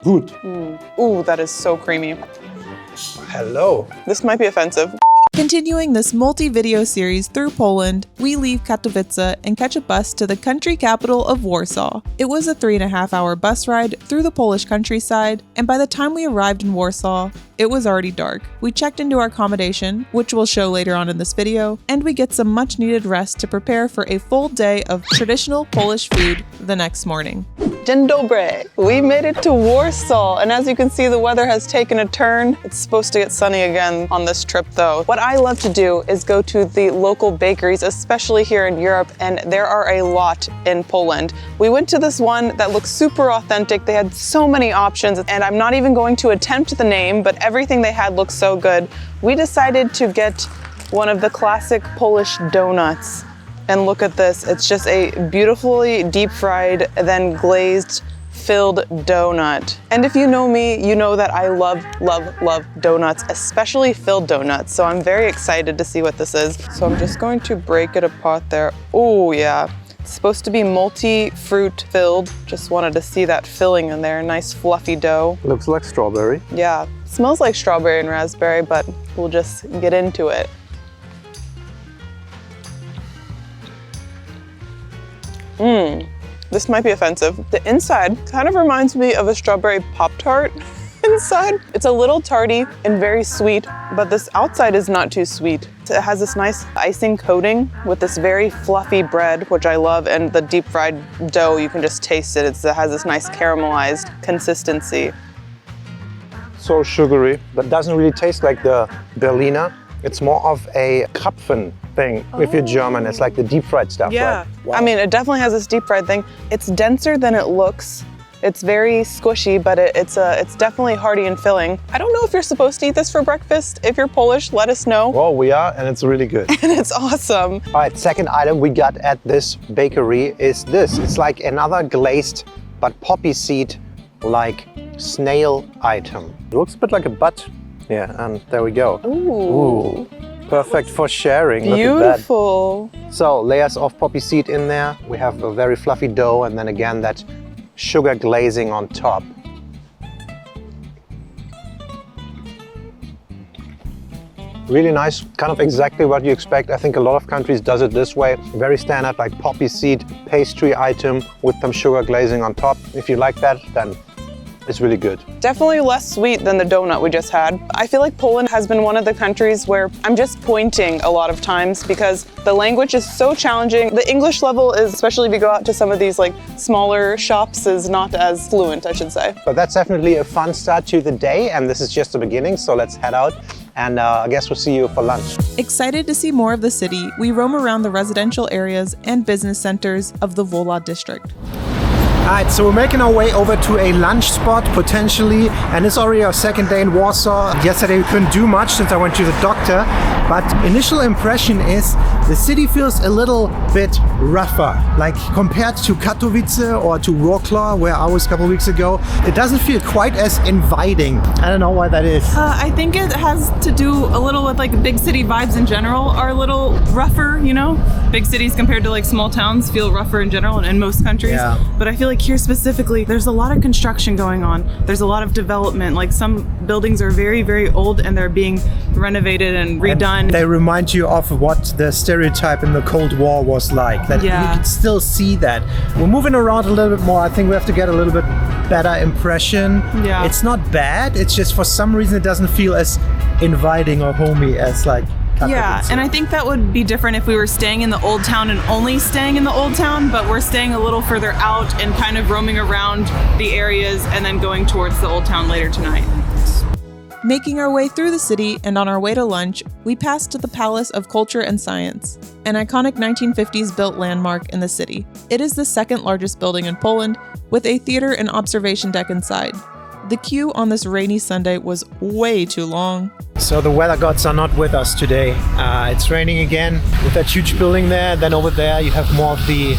Good. Ooh, that is so creamy. Hello. This might be offensive. Continuing this multi-video series through Poland, we leave Katowice and catch a bus to the country capital of Warsaw. It was a 3.5-hour bus ride through the Polish countryside, and by the time we arrived in Warsaw, it was already dark. We checked into our accommodation, which we'll show later on in this video, and we get some much needed rest to prepare for a full day of traditional Polish food the next morning. Dzień dobry. We made it to Warsaw, and as you can see, the weather has taken a turn. It's supposed to get sunny again on this trip though. What I love to do is go to the local bakeries, especially here in Europe, and there are a lot in Poland. We went to this one that looks super authentic. They had so many options, and I'm not even going to attempt the name, but everything they had looked so good. We decided to get one of the classic Polish donuts. And look at this, it's just a beautifully deep fried, then glazed, filled donut. And if you know me, you know that I love, love, love donuts, especially filled donuts. So I'm very excited to see what this is. So I'm just going to break it apart there. Oh yeah, it's supposed to be multi-fruit filled. Just wanted to see that filling in there, nice fluffy dough. Looks like strawberry. Yeah, smells like strawberry and raspberry, but we'll just get into it. This might be offensive. The inside kind of reminds me of a strawberry Pop-Tart inside. It's a little tarty and very sweet, but this outside is not too sweet. It has this nice icing coating with this very fluffy bread, which I love, and the deep fried dough, you can just taste it. It has this nice caramelized consistency. So sugary, but doesn't really taste like the Berliner. It's more of a Krapfen thing. If you're German, it's like the deep fried stuff, Yeah, right? Wow. I mean, it definitely has this deep fried thing. It's denser than it looks. It's very squishy, but it's definitely hearty and filling. I don't know if you're supposed to eat this for breakfast. If you're Polish, let us know. Well, we are, and it's really good. And it's awesome. All right, second item we got at this bakery is this. It's like another glazed, but poppy seed, like snail item. It looks a bit like a butt. Yeah, and there we go. Ooh. Perfect for sharing. Look at Beautiful. that. So layers of poppy seed in there. We have a very fluffy dough, and then again that sugar glazing on top. Really nice, kind of exactly what you expect. I think a lot of countries does it this way. Very standard, like poppy seed pastry item with some sugar glazing on top. If you like that, then it's really good. Definitely less sweet than the donut we just had. I feel like Poland has been one of the countries where I'm just pointing a lot of times because the language is so challenging. The English level is, especially if you go out to some of these like smaller shops, is not as fluent, I should say. But that's definitely a fun start to the day, and this is just the beginning, so let's head out. And I guess we'll see you for lunch. Excited to see more of the city, we roam around the residential areas and business centers of the Wola district. Alright, so we're making our way over to a lunch spot, potentially, and it's already our second day in Warsaw. Yesterday we couldn't do much since I went to the doctor, but initial impression is the city feels a little bit rougher. Like compared to Katowice or to Warsaw, where I was a couple weeks ago, it doesn't feel quite as inviting. I don't know why that is. I think it has to do a little with like big city vibes in general are a little rougher, you know? Big cities compared to like small towns feel rougher in general and in most countries. Yeah. But I feel like here specifically, there's a lot of construction going on. There's a lot of development. Like some buildings are very, very old and they're being renovated and redone. And they remind you of what the stereotype in the Cold War was like. That you can still see that. We're moving around a little bit more. I think we have to get a little bit better impression. Yeah. It's not bad. It's just for some reason it doesn't feel as inviting or homey as like Katowice. Yeah, and I think that would be different if we were staying in the old town and only staying in the old town, but we're staying a little further out and kind of roaming around the areas and then going towards the old town later tonight. Making our way through the city and on our way to lunch, we passed the Palace of Culture and Science, an iconic 1950s built landmark in the city. It is the second largest building in Poland, with a theater and observation deck inside. The queue on this rainy Sunday was way too long. So the weather gods are not with us today. It's raining again with that huge building there. Then over there you have more of the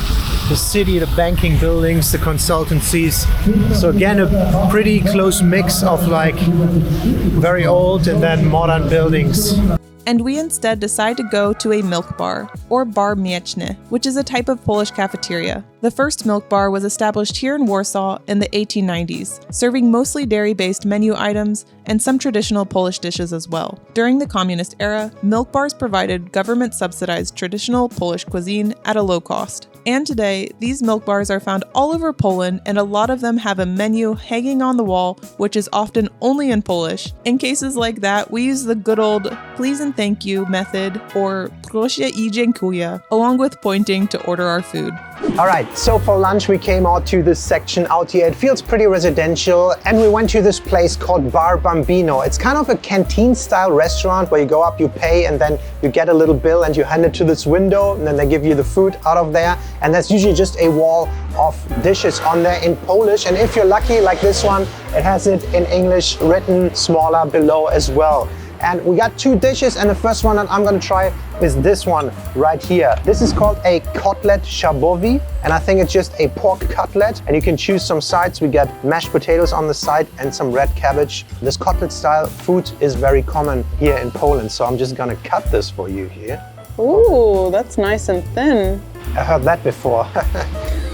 city, the banking buildings, the consultancies. So again, a pretty close mix of like very old and then modern buildings. And we instead decide to go to a milk bar, or bar mleczny, which is a type of Polish cafeteria. The first milk bar was established here in Warsaw in the 1890s, serving mostly dairy-based menu items and some traditional Polish dishes as well. During the communist era, milk bars provided government-subsidized traditional Polish cuisine at a low cost. And today, these milk bars are found all over Poland, and a lot of them have a menu hanging on the wall, which is often only in Polish. In cases like that, we use the good old please and thank you method, or proszę I dziękuję, along with pointing to order our food. All right, so for lunch we came out to this section out here. It feels pretty residential, and we went to this place called Bar Bambino. It's kind of a canteen-style restaurant where you go up, you pay, and then you get a little bill and you hand it to this window, and then they give you the food out of there. And that's usually just a wall of dishes on there in Polish. And if you're lucky, like this one, it has it in English written smaller below as well. And we got 2 dishes, and the first one that I'm gonna try is this one right here. This is called a kotlet schabowy, and I think it's just a pork cutlet, and you can choose some sides. We got mashed potatoes on the side and some red cabbage. This kotlet style food is very common here in Poland, so I'm just gonna cut this for you here. Ooh, that's nice and thin. I heard that before.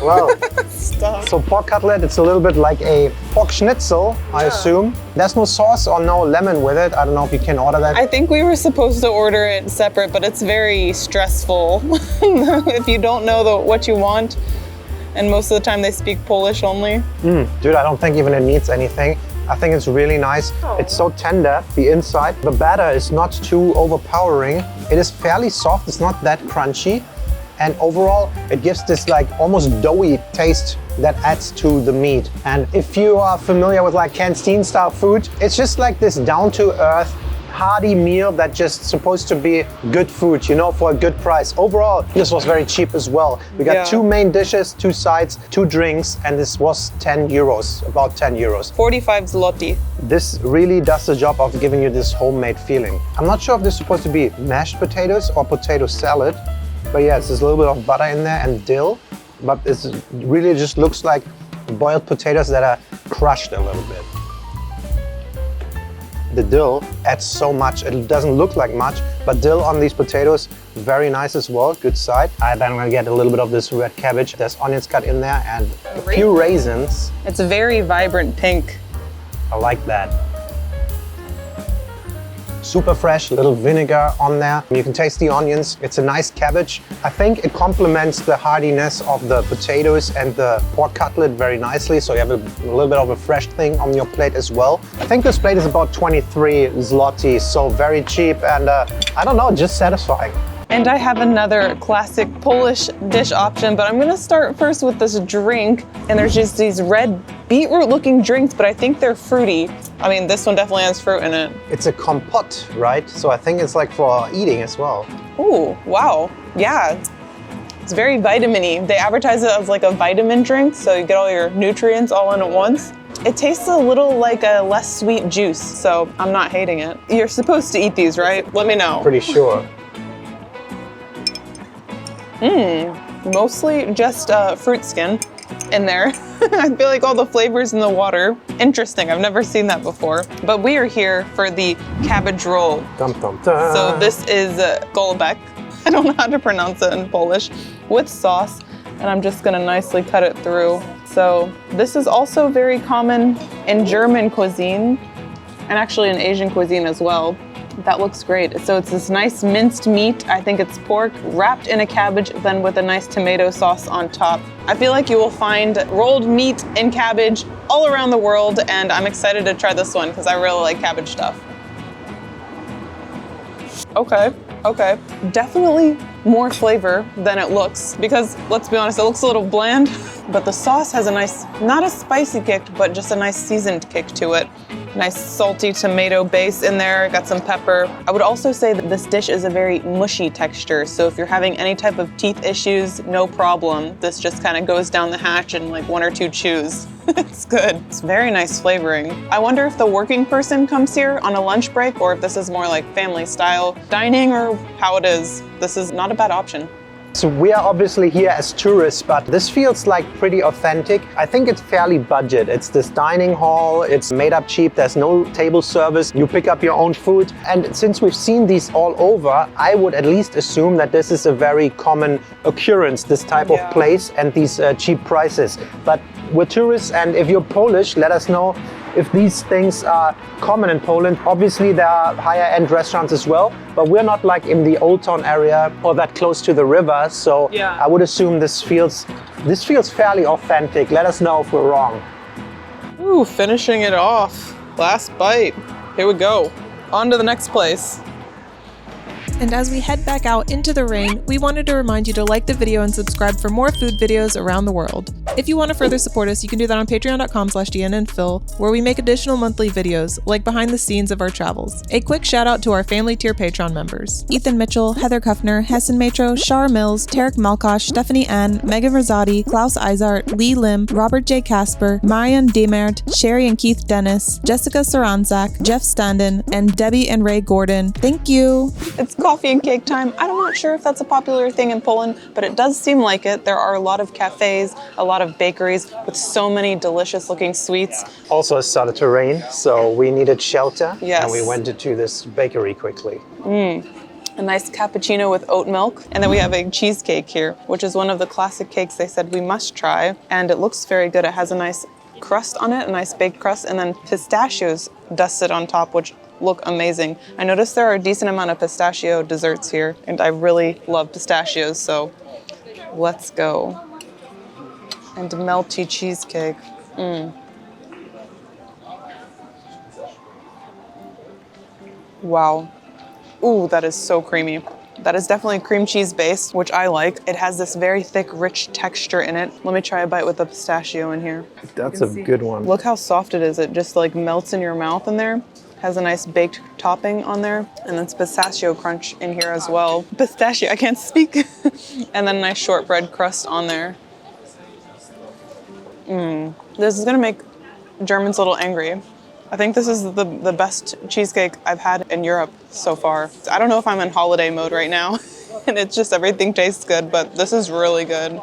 Well, Stop. so pork cutlet, it's a little bit like a pork schnitzel, I assume. There's no sauce or no lemon with it. I don't know if you can order that. I think we were supposed to order it separate, but it's very stressful if you don't know what you want. And most of the time they speak Polish only. Dude, I don't think even it needs anything. I think it's really nice. It's so tender, the inside. The batter is not too overpowering. It is fairly soft, it's not that crunchy. And overall, it gives this like almost doughy taste that adds to the meat. And if you are familiar with like canteen style food, it's just like this down to earth, hearty meal that just supposed to be good food, you know, for a good price. Overall, this was very cheap as well. We got 2 main dishes, 2 sides, 2 drinks, and this was 10 euros, about 10 euros. 45 zloty. This really does the job of giving you this homemade feeling. I'm not sure if this is supposed to be mashed potatoes or potato salad, but yeah, there's a little bit of butter in there and dill, but it really just looks like boiled potatoes that are crushed a little bit. The dill adds so much. It doesn't look like much, but dill on these potatoes, very nice as well, good side. Then I'm gonna get a little bit of this red cabbage. There's onions cut in there and a few raisins. It's a very vibrant pink. I like that. Super fresh, little vinegar on there. You can taste the onions. It's a nice cabbage. I think it complements the heartiness of the potatoes and the pork cutlet very nicely. So you have a little bit of a fresh thing on your plate as well. I think this plate is about 23 zloty, so very cheap and I don't know, just satisfying. And I have another classic Polish dish option, but I'm gonna start first with this drink. And there's just these red beetroot looking drinks, but I think they're fruity. I mean, this one definitely has fruit in it. It's a compote, right? So I think it's like for eating as well. Ooh, wow, yeah. It's very vitamin-y. They advertise it as like a vitamin drink, so you get all your nutrients all in at once. It tastes a little like a less sweet juice, so I'm not hating it. You're supposed to eat these, right? Let me know. Pretty sure. Mostly just fruit skin in there. I feel like all the flavors in the water. Interesting, I've never seen that before. But we are here for the cabbage roll. Dum, dum, dum. So this is golubek. I don't know how to pronounce it in Polish, with sauce. And I'm just gonna nicely cut it through. So this is also very common in German cuisine and actually in Asian cuisine as well. That looks great. So it's this nice minced meat, I think it's pork, wrapped in a cabbage, then with a nice tomato sauce on top. I feel like you will find rolled meat and cabbage all around the world, and I'm excited to try this one because I really like cabbage stuff. Okay. Definitely more flavor than it looks because, let's be honest, it looks a little bland, but the sauce has a nice, not a spicy kick, but just a nice seasoned kick to it. Nice salty tomato base in there, got some pepper. I would also say that this dish is a very mushy texture, so if you're having any type of teeth issues, no problem. This just kind of goes down the hatch in like 1 or 2 chews. It's good. It's very nice flavoring. I wonder if the working person comes here on a lunch break or if this is more like family style dining or how it is. This is not a bad option. So we are obviously here as tourists, but this feels like pretty authentic. I think it's fairly budget. It's this dining hall, it's made up cheap, there's no table service, you pick up your own food. And since we've seen these all over, I would at least assume that this is a very common occurrence, this type of place and these cheap prices. But we're tourists, and if you're Polish, let us know if these things are common in Poland. Obviously there are higher end restaurants as well, but we're not like in the Old Town area or that close to the river, so I would assume this feels fairly authentic. Let us know if we're wrong. Ooh, finishing it off. Last bite. Here we go. On to the next place. And as we head back out into the rain, we wanted to remind you to like the video and subscribe for more food videos around the world. If you want to further support us, you can do that on patreon.com/DeannaandPhil, where we make additional monthly videos, like behind the scenes of our travels. A quick shout out to our family tier Patreon members: Ethan Mitchell, Heather Kuffner, Hessen Metro, Shar Mills, Tarek Malkosh, Stephanie N, Megan Rosati, Klaus Eisart, Lee Lim, Robert J. Casper, Marian Demert, Sherry and Keith Dennis, Jessica Saranzak, Jeff Standen, and Debbie and Ray Gordon. Thank you! It's coffee and cake time. I'm not sure if that's a popular thing in Poland, but it does seem like it. There are a lot of cafes, a lot of bakeries with so many delicious looking sweets. Also, it started to rain, so we needed shelter. Yes. And we went into this bakery quickly. A nice cappuccino with oat milk. And then we have a cheesecake here, which is one of the classic cakes they said we must try. And it looks very good. It has a nice crust on it, a nice baked crust, and then pistachios dusted on top, which look amazing. I noticed there are a decent amount of pistachio desserts here, and I really love pistachios, so let's go. And melty cheesecake. Wow. Ooh, that is so creamy. That is definitely cream cheese based, which I like. It has this very thick, rich texture in it. Let me try a bite with the pistachio in here. That's a good one. Look how soft it is. It just like melts in your mouth in there. Has a nice baked topping on there. And then it's pistachio crunch in here as well. Pistachio, I can't speak. And then a nice shortbread crust on there. This is gonna make Germans a little angry. I think this is the best cheesecake I've had in Europe so far. I don't know if I'm in holiday mode right now, and it's just everything tastes good, but this is really good.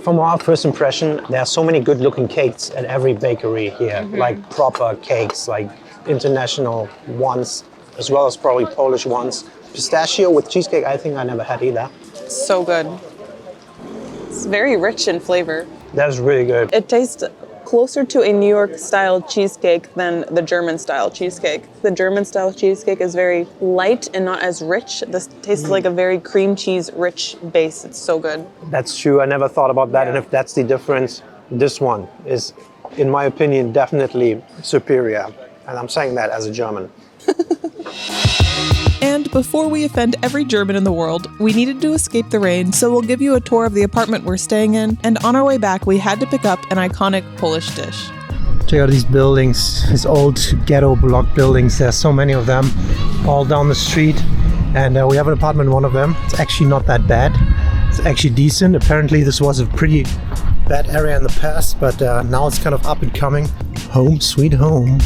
From our first impression, there are so many good looking cakes at every bakery here, like proper cakes, like international ones, as well as probably Polish ones. Pistachio with cheesecake, I think I never had either. So good. It's very rich in flavor. That's really good. It tastes closer to a New York style cheesecake than the German style cheesecake. The German style cheesecake is very light and not as rich. This tastes like a very cream cheese rich base. It's so good. That's true. I never thought about that. And if that's the difference, this one is, in my opinion, definitely superior. And I'm saying that as a German. And before we offend every German in the world, we needed to escape the rain, so we'll give you a tour of the apartment we're staying in, and on our way back we had to pick up an iconic Polish dish. Check out these buildings, these old ghetto block buildings. There's so many of them all down the street, and we have an apartment in one of them. It's actually not that bad. It's actually decent. Apparently this was a pretty bad area in the past, but now it's kind of up and coming. Home sweet home.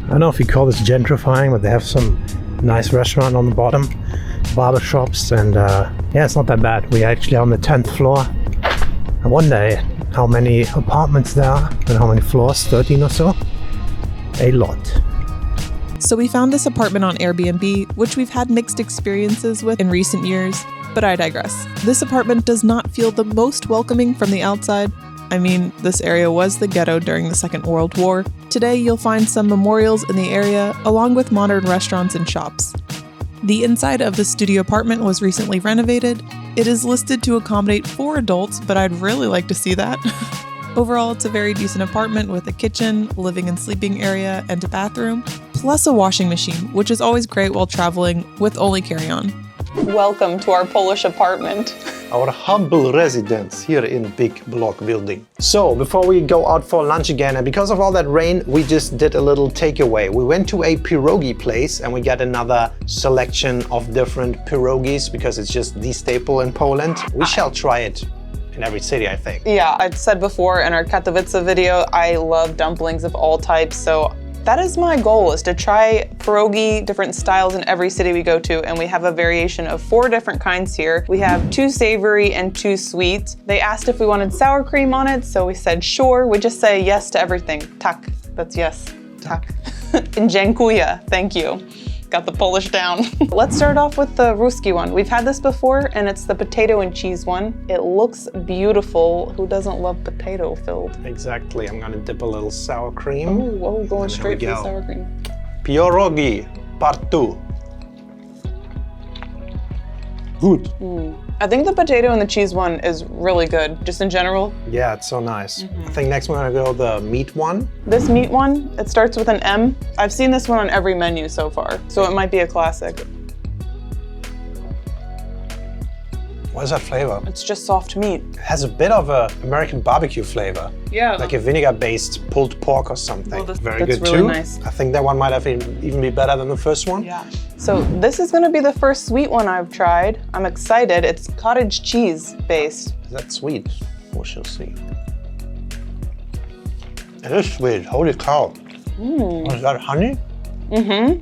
I don't know if you call this gentrifying, but they have some nice restaurant on the bottom, barber shops, and yeah, it's not that bad. We actually are on the 10th floor. I wonder how many apartments there are and how many floors, 13 or so. A lot. So we found this apartment on Airbnb, which we've had mixed experiences with in recent years, but I digress. This apartment does not feel the most welcoming from the outside. I mean, this area was the ghetto during the Second World War. Today, you'll find some memorials in the area, along with modern restaurants and shops. The inside of the studio apartment was recently renovated. It is listed to accommodate 4 adults, but I'd really like to see that. Overall, it's a very decent apartment with a kitchen, living and sleeping area, and a bathroom, plus a washing machine, which is always great while traveling with only carry-on. Welcome to our Polish apartment. Our humble residence here in big block building. So before we go out for lunch again, and because of all that rain, we just did a little takeaway. We went to a pierogi place and we got another selection of different pierogis because it's just the staple in Poland. We shall try it in every city, I think. Yeah, I'd said before in our Katowice video, I love dumplings of all types, so That is my goal, is to try pierogi, different styles in every city we go to, and we have a variation of 4 different kinds here. We have 2 savory and 2 sweet. They asked if we wanted sour cream on it, so we said sure. We just say yes to everything. Tak, that's yes. Tak. And dziękuję, thank you. Got the Polish down. Let's start off with the Ruski one. We've had this before, and it's the potato and cheese one. It looks beautiful. Who doesn't love potato filled? Exactly. I'm gonna dip a little sour cream. Oh, going straight for the go. sour cream. Pierogi, part 2. Good. I think the potato and the cheese one is really good, just in general. Yeah, it's so nice. I think next we're gonna go the meat one. This meat one, it starts with an M. I've seen this one on every menu so far, so it might be a classic. What is that flavor? It's just soft meat. It has a bit of a American barbecue flavor. Yeah. Like a vinegar-based pulled pork or something. Well, Very that's good really too. nice. I think that one might have even be better than the first one. Yeah. So this is gonna be the first sweet one I've tried. I'm excited. It's cottage cheese based. Is that sweet? We shall see. It is sweet. Holy cow. Is that honey?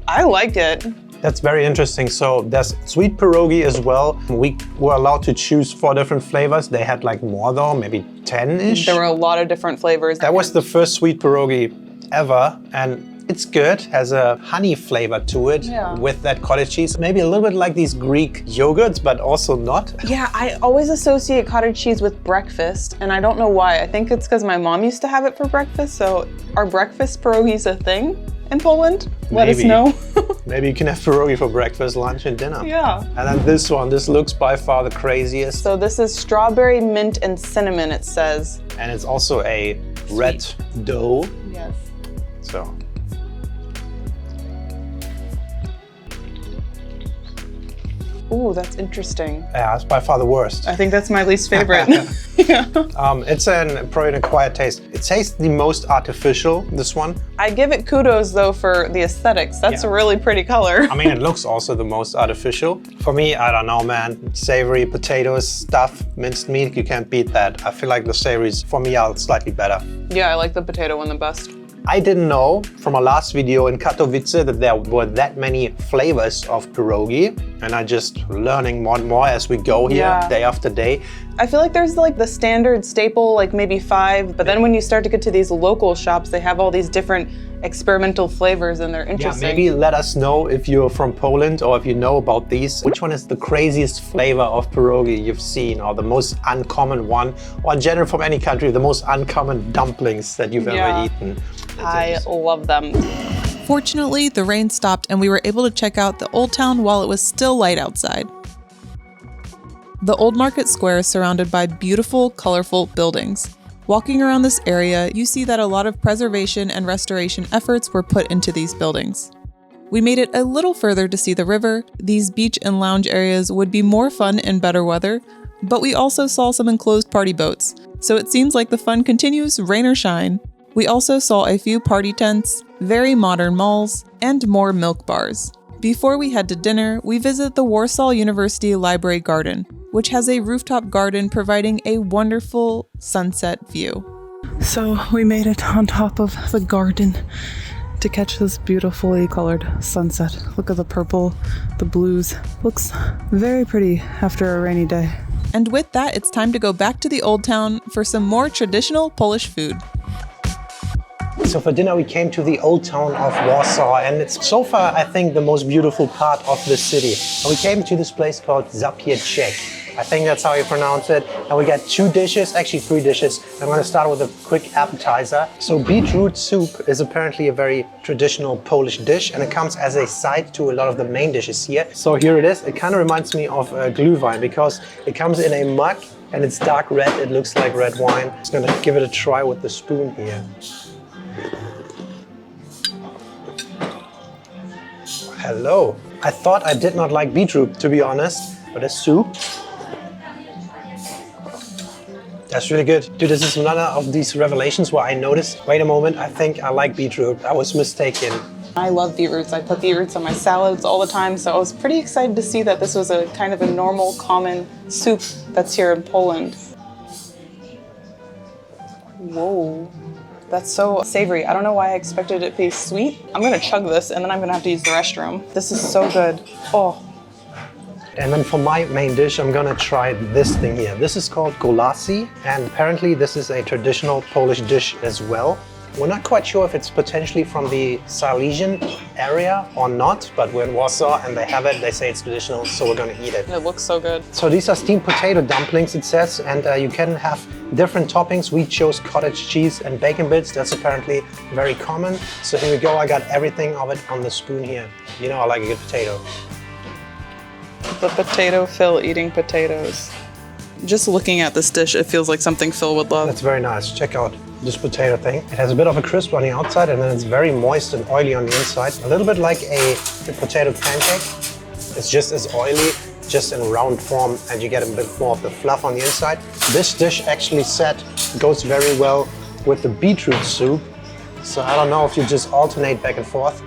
I like it. That's very interesting. So there's sweet pierogi as well. We were allowed to choose 4 different flavors. They had like more though, maybe 10-ish. There were a lot of different flavors. That was the first sweet pierogi ever, and it's good. Has a honey flavor to it with that cottage cheese. Maybe a little bit like these Greek yogurts, but also not. Yeah, I always associate cottage cheese with breakfast, and I don't know why. I think it's because my mom used to have it for breakfast, so are breakfast pierogies a thing in Poland? Let us know. Maybe you can have pierogi for breakfast, lunch, and dinner. Yeah. And then this one, this looks by far the craziest. So this is strawberry, mint, and cinnamon, it says. And it's also a red dough. Yes. So. Ooh, that's interesting. Yeah, it's by far the worst. I think that's my least favorite. Yeah. It's probably an acquired taste. It tastes the most artificial, this one. I give it kudos though for the aesthetics. That's a really pretty color. I mean, it looks also the most artificial. For me, I don't know, man. Savory potatoes, stuff, minced meat, you can't beat that. I feel like the savories, for me, are slightly better. Yeah, I like the potato one the best. I didn't know from our last video in Katowice that there were that many flavors of pierogi, and I'm just learning more and more as we go here, day after day. I feel like there's like the standard staple, like maybe 5, but then when you start to get to these local shops, they have all these different experimental flavors and they're interesting. Yeah, maybe let us know if you're from Poland or if you know about these. Which one is the craziest flavor of pierogi you've seen, or the most uncommon one, or in general from any country, the most uncommon dumplings that you've ever eaten? I love them. Fortunately, the rain stopped and we were able to check out the Old Town while it was still light outside. The Old Market Square is surrounded by beautiful, colorful buildings. Walking around this area, you see that a lot of preservation and restoration efforts were put into these buildings. We made it a little further to see the river. These beach and lounge areas would be more fun in better weather, but we also saw some enclosed party boats, so it seems like the fun continues, rain or shine. We also saw a few party tents, very modern malls, and more milk bars. Before we head to dinner, we visit the Warsaw University Library Garden, which has a rooftop garden providing a wonderful sunset view. So we made it on top of the garden to catch this beautifully colored sunset. Look at the purple, the blues. Looks very pretty after a rainy day. And with that, it's time to go back to the Old Town for some more traditional Polish food. So for dinner we came to the Old Town of Warsaw, and it's so far I think the most beautiful part of the city. And we came to this place called Zapieczek. I think that's how you pronounce it. And we got 2 dishes, actually 3 dishes. I'm going to start with a quick appetizer. So beetroot soup is apparently a very traditional Polish dish, and it comes as a side to a lot of the main dishes here. So here it is. It kind of reminds me of glühwein because it comes in a mug and it's dark red. It looks like red wine. I'm just going to give it a try with the spoon here. Hello. I thought I did not like beetroot, to be honest, but a soup. That's really good. Dude, this is another of these revelations where I noticed, wait a moment, I think I like beetroot. I was mistaken. I love beetroots. I put beetroots on my salads all the time, so I was pretty excited to see that this was a kind of a normal, common soup that's here in Poland. Whoa. That's so savory. I don't know why I expected it to be sweet. I'm gonna chug this and then I'm gonna have to use the restroom. This is so good. Oh. And then for my main dish, I'm gonna try this thing here. This is called golasy, and apparently this is a traditional Polish dish as well. We're not quite sure if it's potentially from the Silesian area or not, but we're in Warsaw and they have it. They say it's traditional, so we're gonna eat it. It looks so good. So these are steamed potato dumplings, it says, and you can have different toppings. We chose cottage cheese and bacon bits. That's apparently very common. So here we go. I got everything of it on the spoon here. You know I like a good potato. The potato Phil eating potatoes. Just looking at this dish, it feels like something Phil would love. That's very nice. Check out this potato thing. It has a bit of a crisp on the outside and then it's very moist and oily on the inside. A little bit like a potato pancake. It's just as oily, just in round form, and you get a bit more of the fluff on the inside. This dish actually said goes very well with the beetroot soup. So I don't know if you just alternate back and forth.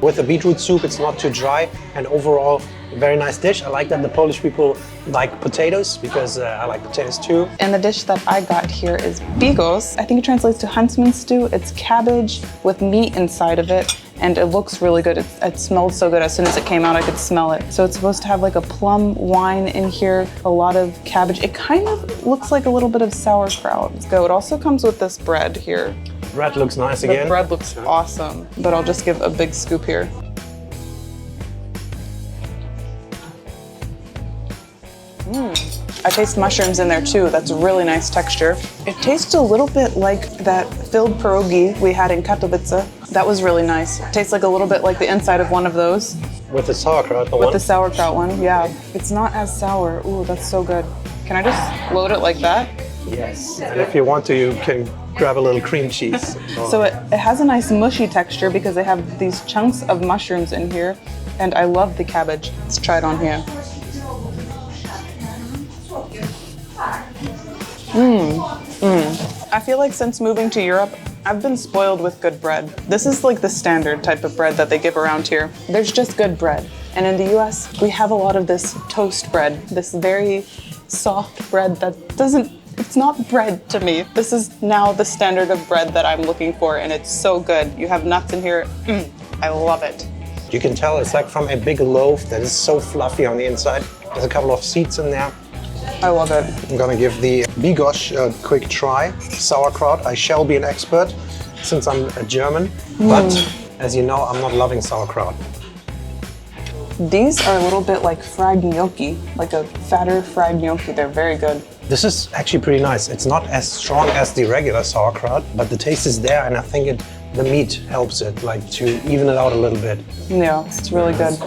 With the beetroot soup, it's not too dry, and overall, very nice dish. I like that the Polish people like potatoes because I like potatoes too. And the dish that I got here is bigos. I think it translates to huntsman stew. It's cabbage with meat inside of it, and it looks really good. It smelled so good. As soon as it came out, I could smell it. So it's supposed to have like a plum wine in here, a lot of cabbage. It kind of looks like a little bit of sauerkraut. Let's go. It also comes with this bread here. Bread looks nice again. The bread looks awesome, but I'll just give a big scoop here. I taste mushrooms in there too. That's a really nice texture. It tastes a little bit like that filled pierogi we had in Katowice. That was really nice. It tastes like a little bit like the inside of one of those. With the sauerkraut, With the sauerkraut one, yeah. It's not as sour. Ooh, that's so good. Can I just load it like that? Yes. And if you want to, you can grab a little cream cheese. So it has a nice mushy texture because they have these chunks of mushrooms in here, and I love the cabbage. Let's try it on here. I feel like since moving to Europe, I've been spoiled with good bread. This is like the standard type of bread that they give around here. There's just good bread. And in the US, we have a lot of this toast bread, this very soft bread that it's not bread to me. This is now the standard of bread that I'm looking for, and it's so good. You have nuts in here. I love it. You can tell it's like from a big loaf that is so fluffy on the inside. There's a couple of seeds in there. I love it. I'm gonna give the bigos a quick try. Sauerkraut, I shall be an expert since I'm a German, but as you know, I'm not loving sauerkraut. These are a little bit like fried gnocchi, like a fatter fried gnocchi. They're very good. This is actually pretty nice. It's not as strong as the regular sauerkraut, but the taste is there, and I think the meat helps it, like to even it out a little bit. Yeah, it's really good.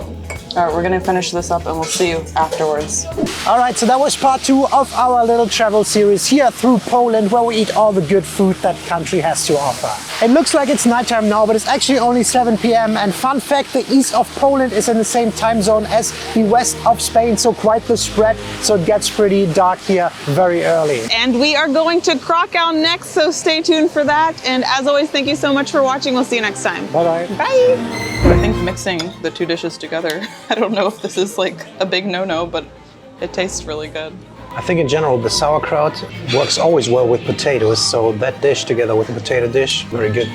All right, we're gonna finish this up and we'll see you afterwards. All right, so that was part 2 of our little travel series here through Poland, where we eat all the good food that country has to offer. It looks like it's nighttime now, but it's actually only 7 p.m. And fun fact, the east of Poland is in the same time zone as the west of Spain, so quite the spread. So it gets pretty dark here very early. And we are going to Krakow next, so stay tuned for that. And as always, thank you so much for watching. We'll see you next time. Bye-bye. Bye. I think mixing the two dishes together, I don't know if this is like a big no-no, but it tastes really good. I think in general the sauerkraut works always well with potatoes, so that dish together with the potato dish, very good.